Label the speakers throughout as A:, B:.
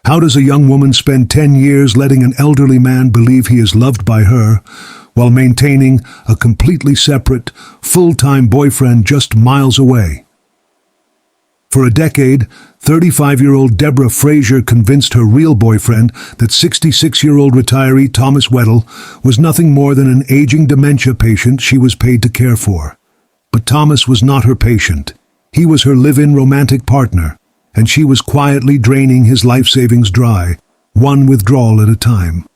A: How does a young woman spend 10 years letting an elderly man believe he is loved by her, while maintaining a completely separate, full-time boyfriend just miles away? For a decade, 35-year-old Deborah Frazier convinced her real boyfriend that 66-year-old retiree Thomas Wedell was nothing more than an aging dementia patient she was paid to care for. But Thomas was not her patient. He was her live-in romantic partner, and she was quietly draining his life savings dry, one withdrawal at a time.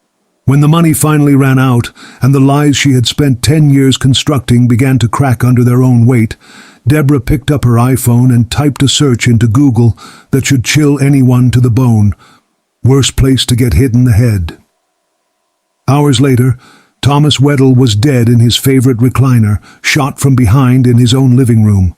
A: When the money finally ran out, and the lies she had spent 10 years constructing began to crack under their own weight, Deborah picked up her iPhone and typed a search into Google that should chill anyone to the bone. Worst place to get hit in the head. Hours later, Thomas Wedell was dead in his favorite recliner, shot from behind in his own living room.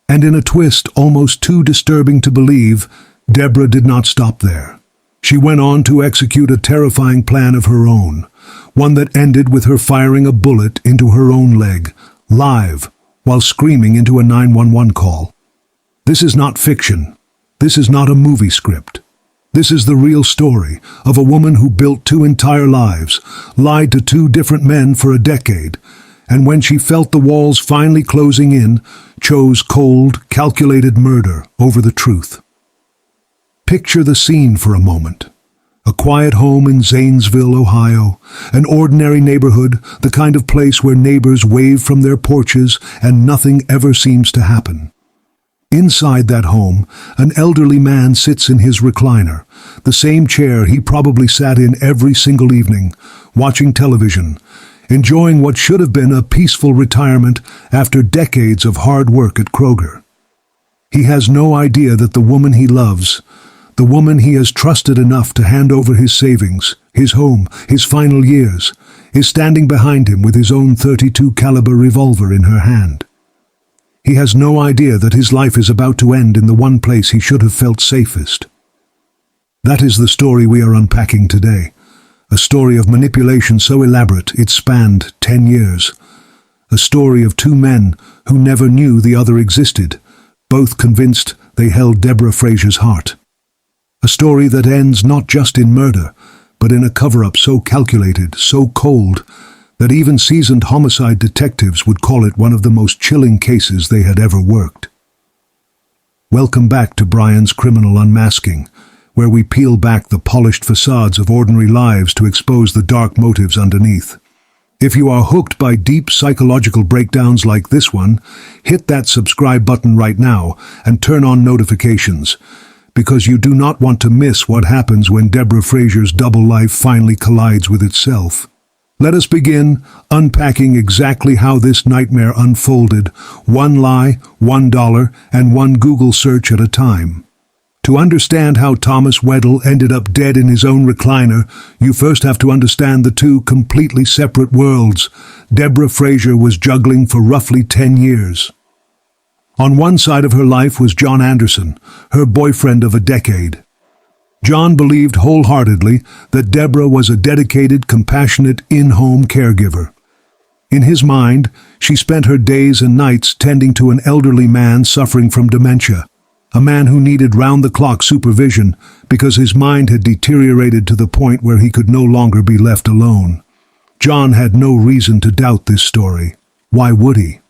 A: And in a twist almost too disturbing to believe, Deborah did not stop there. She went on to execute a terrifying plan of her own, one that ended with her firing a bullet into her own leg, live, while screaming into a 911 call. This is not fiction. This is not a movie script. This is the real story of a woman who built 2 entire lives, lied to 2 different men for a decade, and when she felt the walls finally closing in, chose cold, calculated murder over the truth. Picture the scene for a moment. A quiet home in Zanesville, Ohio, an ordinary neighborhood, the kind of place where neighbors wave from their porches and nothing ever seems to happen. Inside that home, an elderly man sits in his recliner, the same chair he probably sat in every single evening, watching television, enjoying what should have been a peaceful retirement after decades of hard work at Kroger. He has no idea that the woman he loves, the woman he has trusted enough to hand over his savings, his home, his final years, is standing behind him with his own .32 caliber revolver in her hand. He has no idea that his life is about to end in the one place he should have felt safest. That is the story we are unpacking today. A story of manipulation so elaborate it spanned 10 years. A story of 2 men who never knew the other existed, both convinced they held Deborah Frazier's heart. A story that ends not just in murder, but in a cover-up so calculated, so cold, that even seasoned homicide detectives would call it one of the most chilling cases they had ever worked. Welcome back to Brian's Criminal Unmasking, where we peel back the polished facades of ordinary lives to expose the dark motives underneath. If you are hooked by deep psychological breakdowns like this one, hit that subscribe button right now and turn on notifications, because you do not want to miss what happens when Deborah Frazier's double life finally collides with itself. Let us begin unpacking exactly how this nightmare unfolded, 1 lie, $1, and 1 Google search at a time. To understand how Thomas Wedell ended up dead in his own recliner, you first have to understand the 2 completely separate worlds Deborah Frazier was juggling for roughly 10 years. On one side of her life was John Anderson, her boyfriend of a decade. John believed wholeheartedly that Deborah was a dedicated, compassionate, in-home caregiver. In his mind, she spent her days and nights tending to an elderly man suffering from dementia, a man who needed round-the-clock supervision because his mind had deteriorated to the point where he could no longer be left alone. John had no reason to doubt this story. Why would he?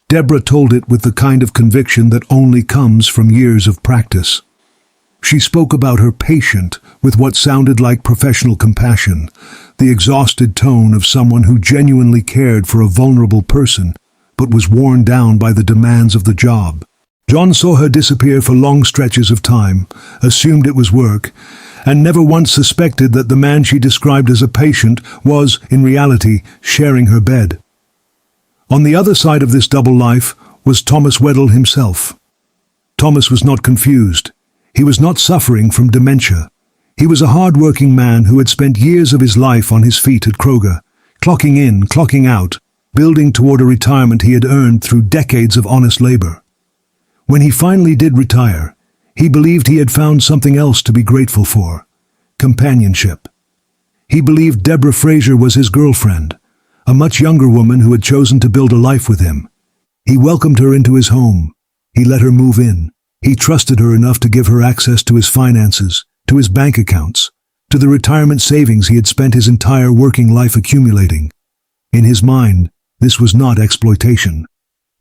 A: Deborah told it with the kind of conviction that only comes from years of practice. She spoke about her patient with what sounded like professional compassion, the exhausted tone of someone who genuinely cared for a vulnerable person, but was worn down by the demands of the job. John saw her disappear for long stretches of time, assumed it was work, and never once suspected that the man she described as a patient was, in reality, sharing her bed. On the other side of this double life was Thomas Wedell himself. Thomas was not confused. He was not suffering from dementia. He was a hard-working man who had spent years of his life on his feet at Kroger, clocking in, clocking out, building toward a retirement he had earned through decades of honest labor. When he finally did retire, he believed he had found something else to be grateful for: companionship. He believed Deborah Frazier was his girlfriend, a much younger woman who had chosen to build a life with him. He welcomed her into his home. He let her move in. He trusted her enough to give her access to his finances, to his bank accounts, to the retirement savings he had spent his entire working life accumulating. In his mind, this was not exploitation.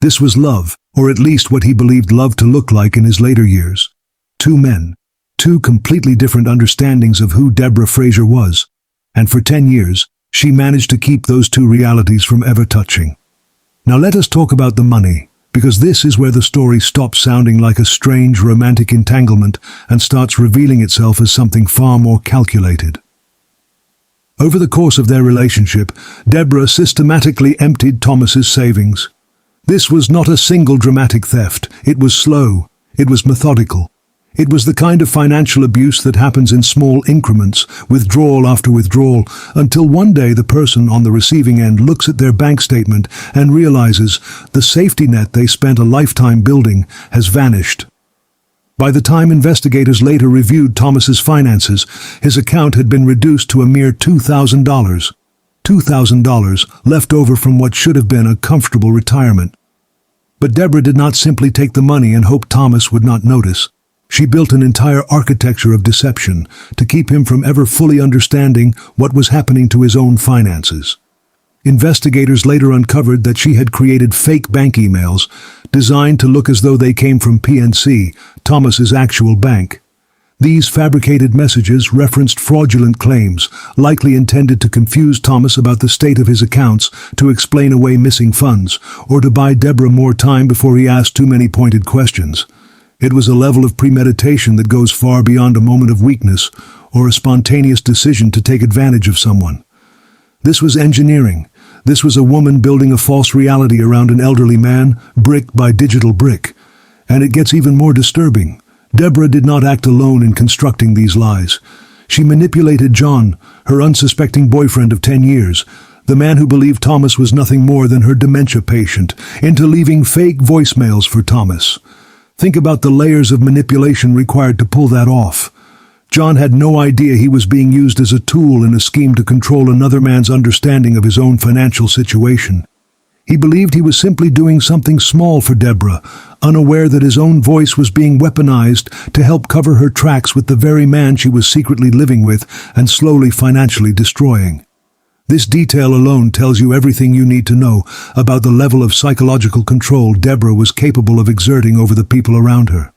A: This was love, or at least what he believed love to look like in his later years. Two men, two completely different understandings of who Deborah Frazier was, and for 10 years, she managed to keep those two realities from ever touching. Now let us talk about the money, because this is where the story stops sounding like a strange romantic entanglement and starts revealing itself as something far more calculated. Over the course of their relationship, Deborah systematically emptied Thomas's savings. This was not a single dramatic theft. It was slow. It was methodical. It was the kind of financial abuse that happens in small increments, withdrawal after withdrawal, until one day the person on the receiving end looks at their bank statement and realizes the safety net they spent a lifetime building has vanished. By the time investigators later reviewed Thomas's finances, his account had been reduced to a mere $2,000. $2,000 left over from what should have been a comfortable retirement. But Deborah did not simply take the money and hope Thomas would not notice. She built an entire architecture of deception to keep him from ever fully understanding what was happening to his own finances. Investigators later uncovered that she had created fake bank emails designed to look as though they came from PNC, Thomas's actual bank. These fabricated messages referenced fraudulent claims, likely intended to confuse Thomas about the state of his accounts, to explain away missing funds, or to buy Deborah more time before he asked too many pointed questions. It was a level of premeditation that goes far beyond a moment of weakness or a spontaneous decision to take advantage of someone. This was engineering. This was a woman building a false reality around an elderly man, brick by digital brick. And it gets even more disturbing. Deborah did not act alone in constructing these lies. She manipulated John, her unsuspecting boyfriend of 10 years, the man who believed Thomas was nothing more than her dementia patient, into leaving fake voicemails for Thomas. Think about the layers of manipulation required to pull that off. John had no idea he was being used as a tool in a scheme to control another man's understanding of his own financial situation. He believed he was simply doing something small for Deborah, unaware that his own voice was being weaponized to help cover her tracks with the very man she was secretly living with and slowly financially destroying. This detail alone tells you everything you need to know about the level of psychological control Deborah was capable of exerting over the people around her.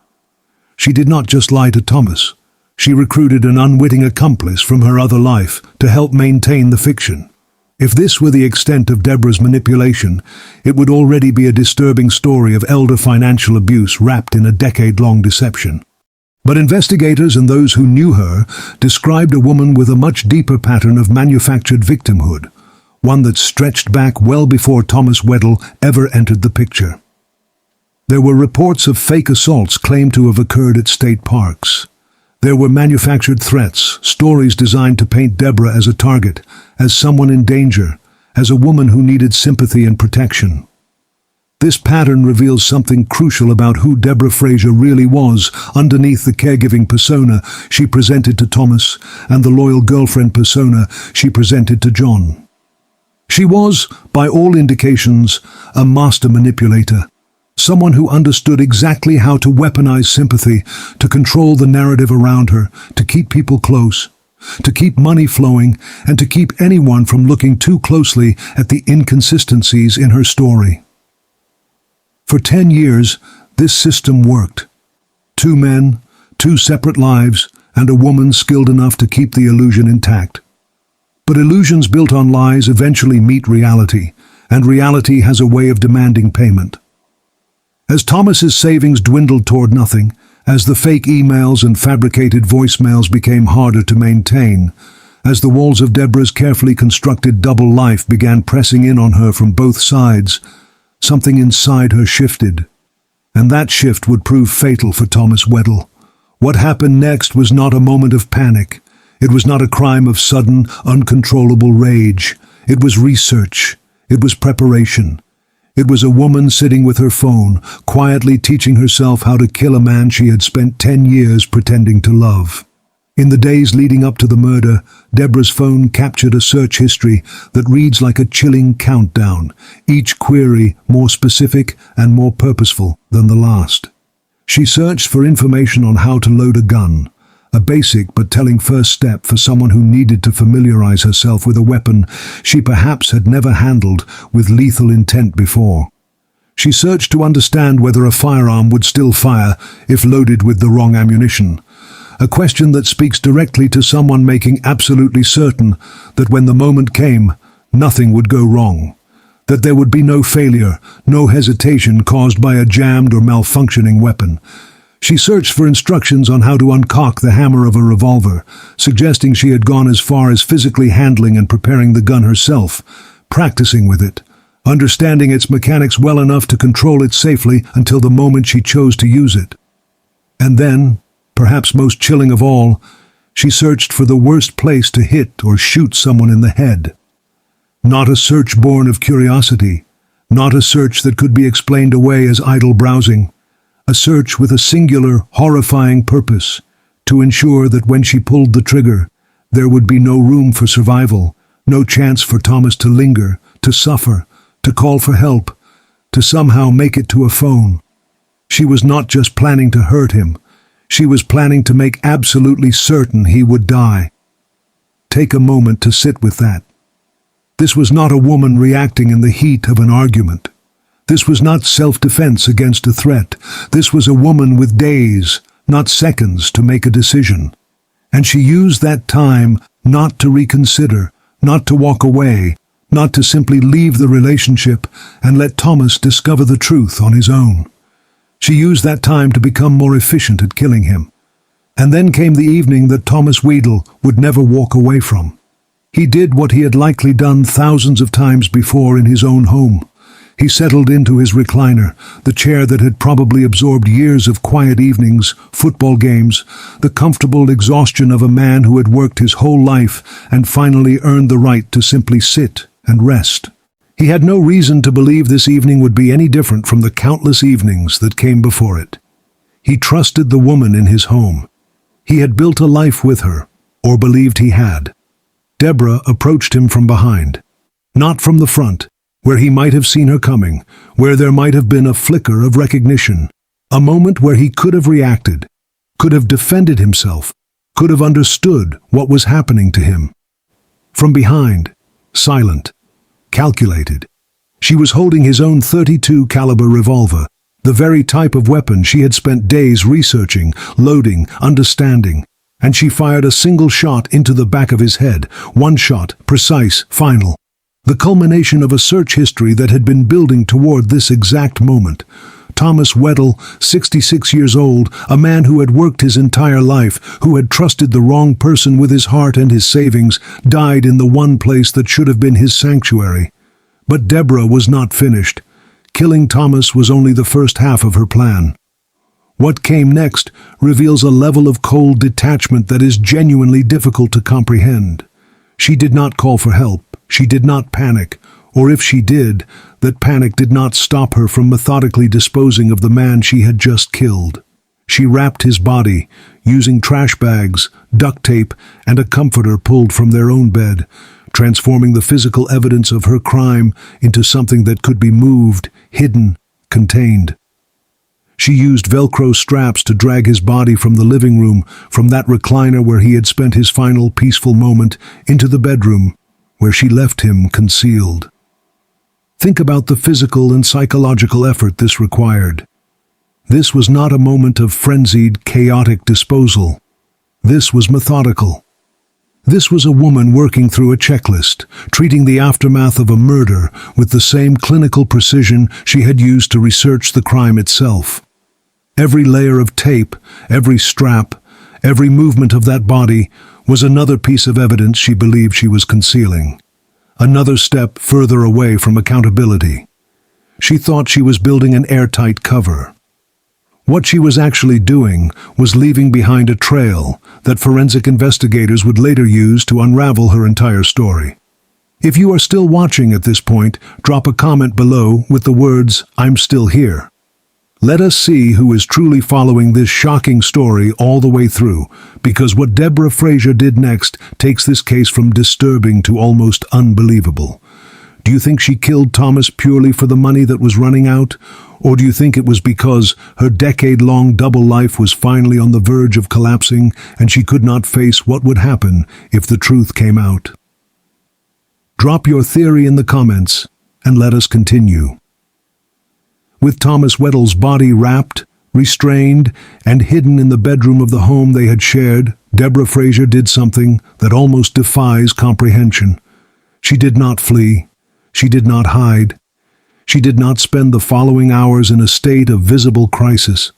A: She did not just lie to Thomas. She recruited an unwitting accomplice from her other life to help maintain the fiction. If this were the extent of Deborah's manipulation, it would already be a disturbing story of elder financial abuse wrapped in a decade-long deception. But investigators and those who knew her described a woman with a much deeper pattern of manufactured victimhood, one that stretched back well before Thomas Wedell ever entered the picture. There were reports of fake assaults claimed to have occurred at state parks. There were manufactured threats, stories designed to paint Deborah as a target, as someone in danger, as a woman who needed sympathy and protection. This pattern reveals something crucial about who Deborah Frazier really was underneath the caregiving persona she presented to Thomas and the loyal girlfriend persona she presented to John. She was, by all indications, a master manipulator, someone who understood exactly how to weaponize sympathy, to control the narrative around her, to keep people close, to keep money flowing, and to keep anyone from looking too closely at the inconsistencies in her story. For 10 years, this system worked. 2 men, 2 separate lives, and a woman skilled enough to keep the illusion intact. But illusions built on lies eventually meet reality, and reality has a way of demanding payment. As Thomas's savings dwindled toward nothing, as the fake emails and fabricated voicemails became harder to maintain, as the walls of Deborah's carefully constructed double life began pressing in on her from both sides, something inside her shifted. And that shift would prove fatal for Thomas Wedell. What happened next was not a moment of panic. It was not a crime of sudden, uncontrollable rage. It was research. It was preparation. It was a woman sitting with her phone, quietly teaching herself how to kill a man she had spent 10 years pretending to love. In the days leading up to the murder, Deborah's phone captured a search history that reads like a chilling countdown, each query more specific and more purposeful than the last. She searched for information on how to load a gun, A basic but telling first step for someone who needed to familiarize herself with a weapon she perhaps had never handled with lethal intent before. She searched to understand whether a firearm would still fire if loaded with the wrong ammunition. A question that speaks directly to someone making absolutely certain that when the moment came, nothing would go wrong. That there would be no failure, no hesitation caused by a jammed or malfunctioning weapon. She searched for instructions on how to uncock the hammer of a revolver, suggesting she had gone as far as physically handling and preparing the gun herself, practicing with it, understanding its mechanics well enough to control it safely until the moment she chose to use it. And then, perhaps most chilling of all, she searched for the worst place to hit or shoot someone in the head. Not a search born of curiosity, not a search that could be explained away as idle browsing. A search with a singular, horrifying purpose, to ensure that when she pulled the trigger, there would be no room for survival, no chance for Thomas to linger, to suffer, to call for help, to somehow make it to a phone. She was not just planning to hurt him, she was planning to make absolutely certain he would die. Take a moment to sit with that. This was not a woman reacting in the heat of an argument. This was not self-defense against a threat. This was a woman with days, not seconds, to make a decision. And she used that time not to reconsider, not to walk away, not to simply leave the relationship and let Thomas discover the truth on his own. She used that time to become more efficient at killing him. And then came the evening that Thomas Wedell would never walk away from. He did what he had likely done thousands of times before in his own home. He settled into his recliner, the chair that had probably absorbed years of quiet evenings, football games, the comfortable exhaustion of a man who had worked his whole life and finally earned the right to simply sit and rest. He had no reason to believe this evening would be any different from the countless evenings that came before it. He trusted the woman in his home. He had built a life with her, or believed he had. Deborah approached him from behind, not from the front, where he might have seen her coming, where there might have been a flicker of recognition, a moment where he could have reacted, could have defended himself, could have understood what was happening to him. From behind, silent, calculated, she was holding his own .32 caliber revolver, the very type of weapon she had spent days researching, loading, understanding, and she fired a single shot into the back of his head, one shot, precise, final. The culmination of a search history that had been building toward this exact moment. Thomas Wedell, 66 years old, a man who had worked his entire life, who had trusted the wrong person with his heart and his savings, died in the one place that should have been his sanctuary. But Deborah was not finished. Killing Thomas was only the first half of her plan. What came next reveals a level of cold detachment that is genuinely difficult to comprehend. She did not call for help. She did not panic, or if she did, that panic did not stop her from methodically disposing of the man she had just killed. She wrapped his body, using trash bags, duct tape, and a comforter pulled from their own bed, transforming the physical evidence of her crime into something that could be moved, hidden, contained. She used Velcro straps to drag his body from the living room, from that recliner where he had spent his final peaceful moment, into the bedroom, where she left him concealed. Think about the physical and psychological effort this required. This was not a moment of frenzied, chaotic disposal. This was methodical. This was a woman working through a checklist, treating the aftermath of a murder with the same clinical precision she had used to research the crime itself. Every layer of tape, every strap, every movement of that body was another piece of evidence she believed she was concealing. Another step further away from accountability. She thought she was building an airtight cover. What she was actually doing was leaving behind a trail that forensic investigators would later use to unravel her entire story. If you are still watching at this point, drop a comment below with the words, "I'm still here." Let us see who is truly following this shocking story all the way through, because what Deborah Frazier did next takes this case from disturbing to almost unbelievable. Do you think she killed Thomas purely for the money that was running out? Or do you think it was because her decade-long double life was finally on the verge of collapsing and she could not face what would happen if the truth came out? Drop your theory in the comments and let us continue. With Thomas Wedell's body wrapped, restrained, and hidden in the bedroom of the home they had shared, Deborah Frazier did something that almost defies comprehension. She did not flee. She did not hide. She did not spend the following hours in a state of visible crisis.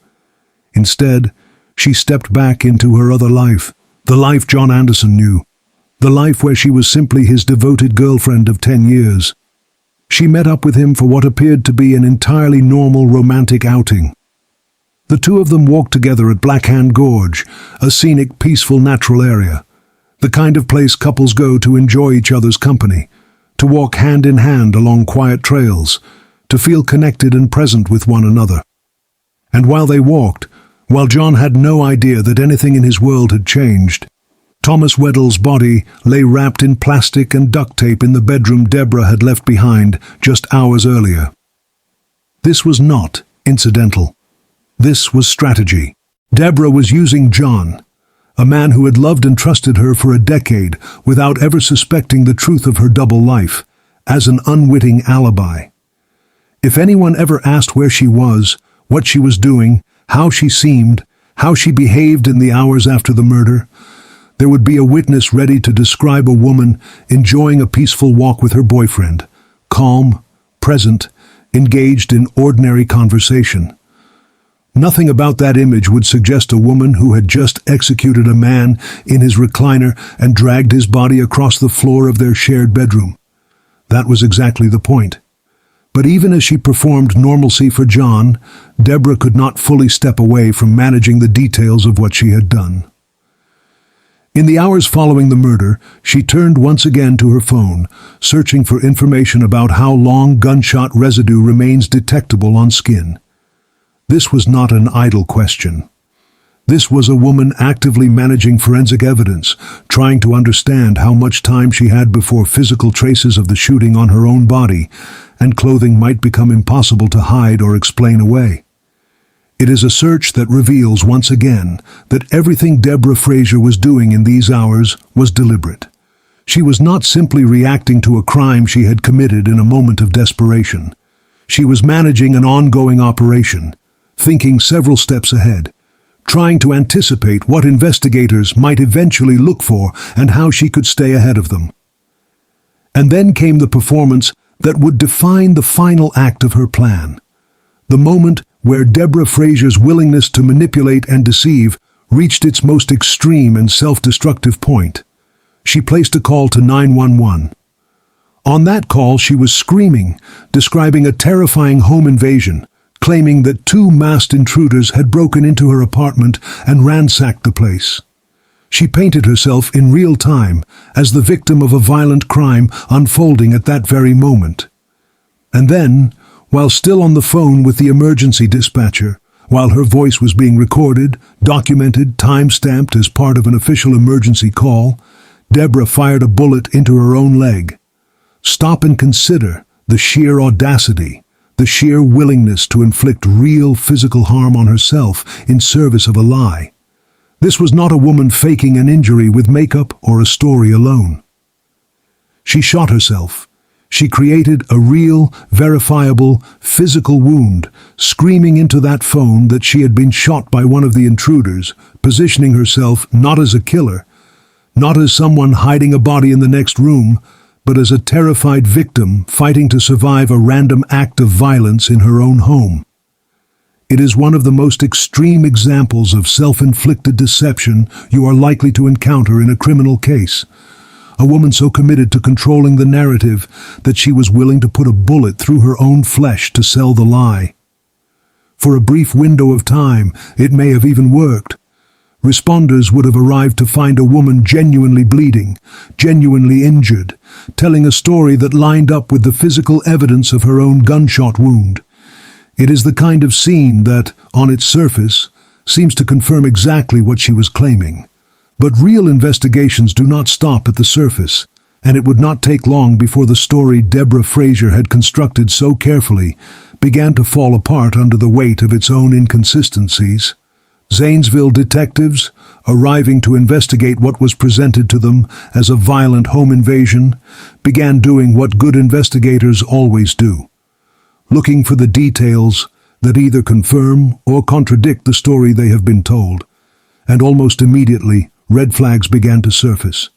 A: Instead, she stepped back into her other life, the life John Anderson knew, the life where she was simply his devoted girlfriend of 10 years. She met up with him for what appeared to be an entirely normal romantic outing. The two of them walked together at Blackhand Gorge, a scenic, peaceful, natural area, the kind of place couples go to enjoy each other's company, to walk hand in hand along quiet trails, to feel connected and present with one another. And while they walked, while John had no idea that anything in his world had changed, Thomas Wedell's body lay wrapped in plastic and duct tape in the bedroom Deborah had left behind just hours earlier. This was not incidental. This was strategy. Deborah was using John, a man who had loved and trusted her for a decade without ever suspecting the truth of her double life, as an unwitting alibi. If anyone ever asked where she was, what she was doing, how she seemed, how she behaved in the hours after the murder, there would be a witness ready to describe a woman enjoying a peaceful walk with her boyfriend, calm, present, engaged in ordinary conversation. Nothing about that image would suggest a woman who had just executed a man in his recliner and dragged his body across the floor of their shared bedroom. That was exactly the point. But even as she performed normalcy for John, Deborah could not fully step away from managing the details of what she had done. In the hours following the murder, she turned once again to her phone, searching for information about how long gunshot residue remains detectable on skin. This was not an idle question. This was a woman actively managing forensic evidence, trying to understand how much time she had before physical traces of the shooting on her own body and clothing might become impossible to hide or explain away. It is a search that reveals once again that everything Deborah Frazier was doing in these hours was deliberate. She was not simply reacting to a crime she had committed in a moment of desperation. She was managing an ongoing operation, thinking several steps ahead, trying to anticipate what investigators might eventually look for and how she could stay ahead of them. And then came the performance that would define the final act of her plan, the moment where Deborah Frazier's willingness to manipulate and deceive reached its most extreme and self-destructive point. She placed a call to 911. On that call, she was screaming, describing a terrifying home invasion, claiming that two masked intruders had broken into her apartment and ransacked the place. She painted herself in real time as the victim of a violent crime unfolding at that very moment. And then, while still on the phone with the emergency dispatcher, while her voice was being recorded, documented, time-stamped as part of an official emergency call, Deborah fired a bullet into her own leg. Stop and consider the sheer audacity, the sheer willingness to inflict real physical harm on herself in service of a lie. This was not a woman faking an injury with makeup or a story alone. She shot herself. She created a real, verifiable, physical wound, screaming into that phone that she had been shot by one of the intruders, positioning herself not as a killer, not as someone hiding a body in the next room, but as a terrified victim fighting to survive a random act of violence in her own home. It is one of the most extreme examples of self-inflicted deception you are likely to encounter in a criminal case. A woman so committed to controlling the narrative that she was willing to put a bullet through her own flesh to sell the lie. For a brief window of time, it may have even worked. Responders would have arrived to find a woman genuinely bleeding, genuinely injured, telling a story that lined up with the physical evidence of her own gunshot wound. It is the kind of scene that, on its surface, seems to confirm exactly what she was claiming. But real investigations do not stop at the surface, and it would not take long before the story Deborah Frazier had constructed so carefully began to fall apart under the weight of its own inconsistencies. Zanesville detectives, arriving to investigate what was presented to them as a violent home invasion, began doing what good investigators always do, looking for the details that either confirm or contradict the story they have been told. And almost immediately, red flags began to surface.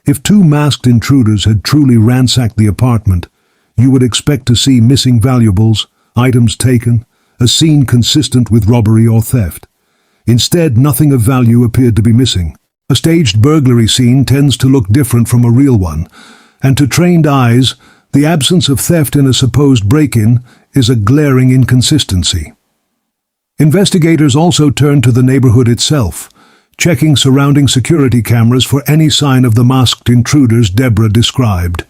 A: If two masked intruders had truly ransacked the apartment, you would expect to see missing valuables, items taken, a scene consistent with robbery or theft. Instead, nothing of value appeared to be missing. A staged burglary scene tends to look different from a real one, and to trained eyes, the absence of theft in a supposed break-in is a glaring inconsistency. Investigators also turned to the neighborhood itself, checking surrounding security cameras for any sign of the masked intruders Deborah described.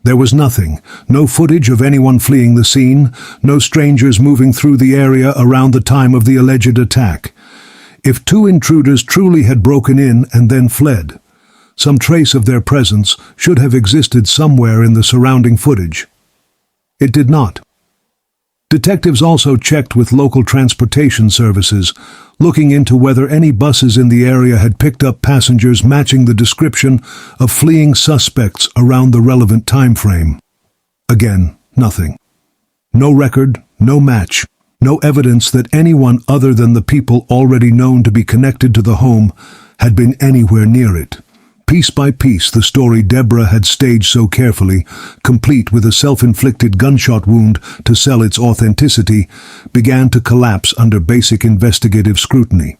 A: There was nothing, no footage of anyone fleeing the scene, no strangers moving through the area around the time of the alleged attack. If two intruders truly had broken in and then fled, some trace of their presence should have existed somewhere in the surrounding footage. It did not. Detectives also checked with local transportation services, looking into whether any buses in the area had picked up passengers matching the description of fleeing suspects around the relevant time frame. Again, nothing. No record, no match, no evidence that anyone other than the people already known to be connected to the home had been anywhere near it. Piece by piece, the story Deborah had staged so carefully, complete with a self-inflicted gunshot wound to sell its authenticity, began to collapse under basic investigative scrutiny.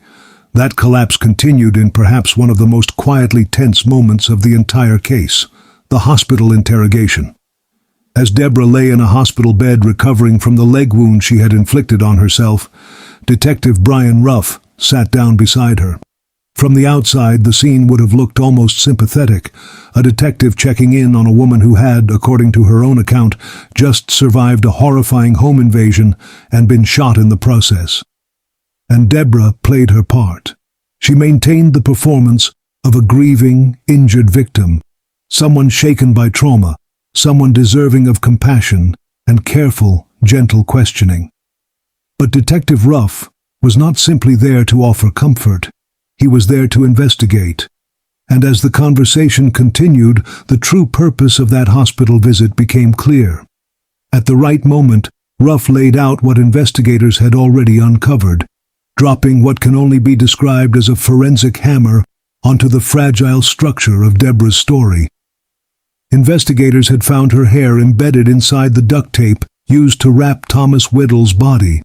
A: That collapse continued in perhaps one of the most quietly tense moments of the entire case, the hospital interrogation. As Deborah lay in a hospital bed recovering from the leg wound she had inflicted on herself, Detective Brian Ruff sat down beside her. From the outside, the scene would have looked almost sympathetic, a detective checking in on a woman who had, according to her own account, just survived a horrifying home invasion and been shot in the process. And Deborah played her part. She maintained the performance of a grieving, injured victim, someone shaken by trauma, someone deserving of compassion and careful, gentle questioning. But Detective Ruff was not simply there to offer comfort. He was there to investigate. And as the conversation continued, the true purpose of that hospital visit became clear. At the right moment, Ruff laid out what investigators had already uncovered, dropping what can only be described as a forensic hammer onto the fragile structure of Deborah's story. Investigators had found her hair embedded inside the duct tape used to wrap Thomas Wedell's body.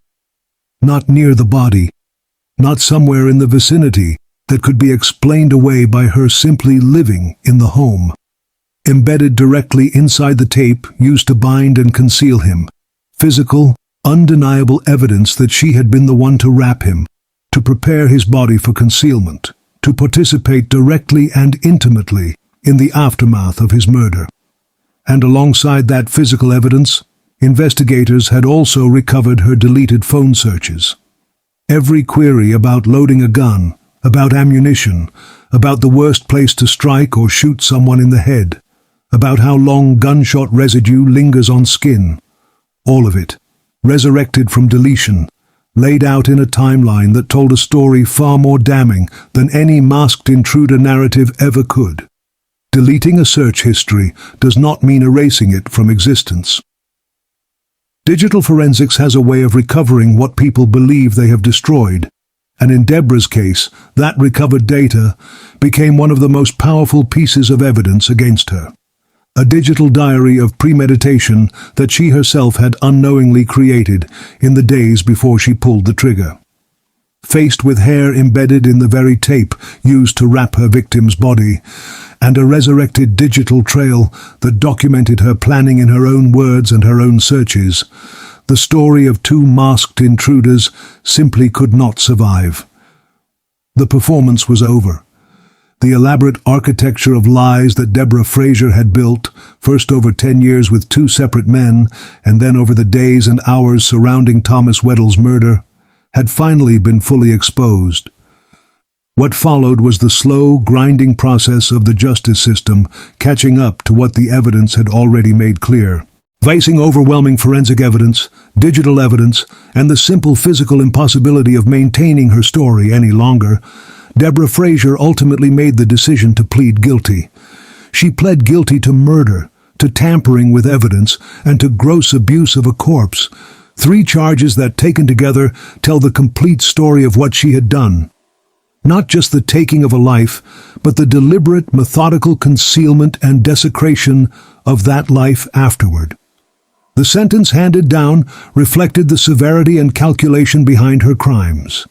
A: Not near the body, not somewhere in the vicinity that could be explained away by her simply living in the home. Embedded directly inside the tape used to bind and conceal him. Physical, undeniable evidence that she had been the one to wrap him, to prepare his body for concealment, to participate directly and intimately in the aftermath of his murder. And alongside that physical evidence, investigators had also recovered her deleted phone searches. Every query about loading a gun, about ammunition, about the worst place to strike or shoot someone in the head, about how long gunshot residue lingers on skin. All of it, resurrected from deletion, laid out in a timeline that told a story far more damning than any masked intruder narrative ever could. Deleting a search history does not mean erasing it from existence. Digital forensics has a way of recovering what people believe they have destroyed, and in Deborah's case, that recovered data became one of the most powerful pieces of evidence against her. A digital diary of premeditation that she herself had unknowingly created in the days before she pulled the trigger. Faced with hair embedded in the very tape used to wrap her victim's body, and a resurrected digital trail that documented her planning in her own words and her own searches, the story of two masked intruders simply could not survive. The performance was over. The elaborate architecture of lies that Deborah Frazier had built, first over 10 years with two separate men, and then over the days and hours surrounding Thomas Wedell's murder, had finally been fully exposed. What followed was the slow, grinding process of the justice system catching up to what the evidence had already made clear. Facing overwhelming forensic evidence, digital evidence, and the simple physical impossibility of maintaining her story any longer, Deborah Frazier ultimately made the decision to plead guilty. She pled guilty to murder, to tampering with evidence, and to gross abuse of a corpse. 3 charges that, taken together, tell the complete story of what she had done. Not just the taking of a life, but the deliberate, methodical concealment and desecration of that life afterward. The sentence handed down reflected the severity and calculation behind her crimes.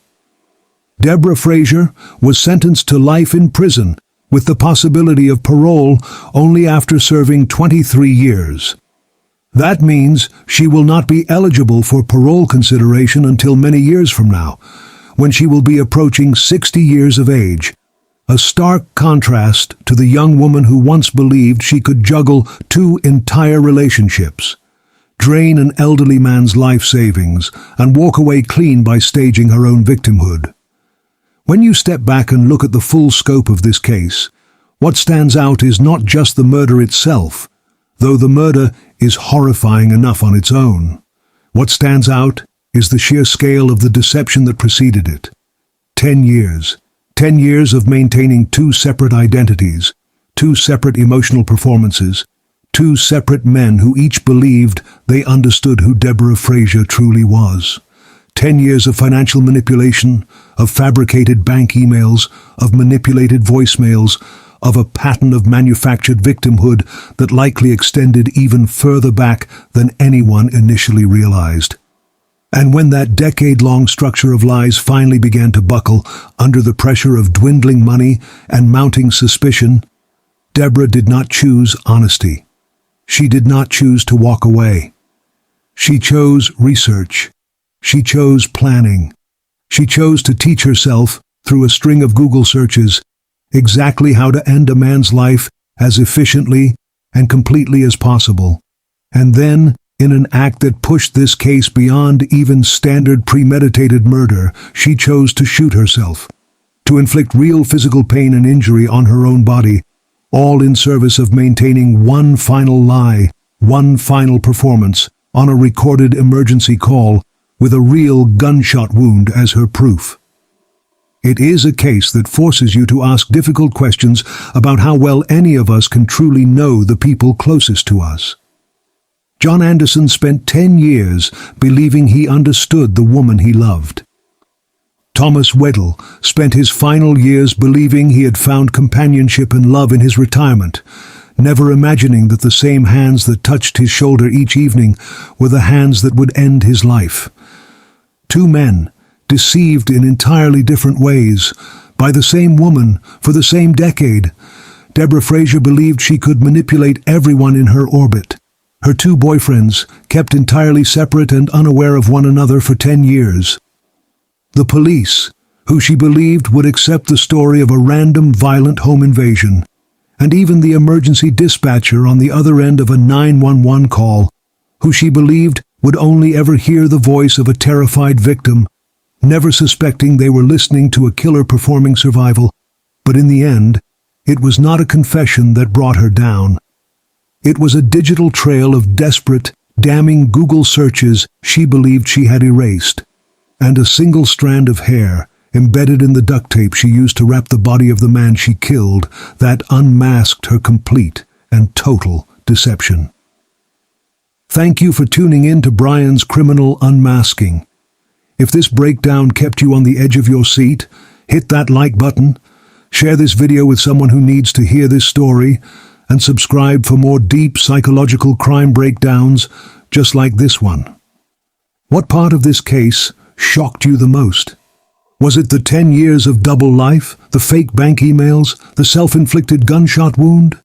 A: Deborah Frazier was sentenced to life in prison, with the possibility of parole only after serving 23 years. That means she will not be eligible for parole consideration until many years from now, when she will be approaching 60 years of age, a stark contrast to the young woman who once believed she could juggle 2 entire relationships, drain an elderly man's life savings, and walk away clean by staging her own victimhood. When you step back and look at the full scope of this case, what stands out is not just the murder itself, though the murder is horrifying enough on its own. What stands out is the sheer scale of the deception that preceded it. 10 years. 10 years of maintaining 2 separate identities, 2 separate emotional performances, 2 separate men who each believed they understood who Deborah Frazier truly was. 10 years of financial manipulation, of fabricated bank emails, of manipulated voicemails, of a pattern of manufactured victimhood that likely extended even further back than anyone initially realized. And when that decade-long structure of lies finally began to buckle under the pressure of dwindling money and mounting suspicion, Deborah did not choose honesty. She did not choose to walk away. She chose research. She chose planning. She chose to teach herself, through a string of Google searches, exactly how to end a man's life as efficiently and completely as possible. And then, in an act that pushed this case beyond even standard premeditated murder, she chose to shoot herself, to inflict real physical pain and injury on her own body, all in service of maintaining one final lie, one final performance, on a recorded emergency call, with a real gunshot wound as her proof. It is a case that forces you to ask difficult questions about how well any of us can truly know the people closest to us. John Anderson spent 10 years believing he understood the woman he loved. Thomas Wedell spent his final years believing he had found companionship and love in his retirement, never imagining that the same hands that touched his shoulder each evening were the hands that would end his life. 2 men, deceived in entirely different ways, by the same woman for the same decade. Deborah Frazier believed she could manipulate everyone in her orbit. Her 2 boyfriends, kept entirely separate and unaware of one another for 10 years. The police, who she believed would accept the story of a random violent home invasion, and even the emergency dispatcher on the other end of a 911 call, who she believed would only ever hear the voice of a terrified victim, never suspecting they were listening to a killer performing survival. But in the end, it was not a confession that brought her down. It was a digital trail of desperate, damning Google searches she believed she had erased, and a single strand of hair embedded in the duct tape she used to wrap the body of the man she killed that unmasked her complete and total deception. Thank you for tuning in to Brian's Criminal Unmasking. If this breakdown kept you on the edge of your seat, hit that like button, share this video with someone who needs to hear this story, and subscribe for more deep psychological crime breakdowns just like this one. What part of this case shocked you the most? Was it the 10 years of double life, the fake bank emails, the self-inflicted gunshot wound?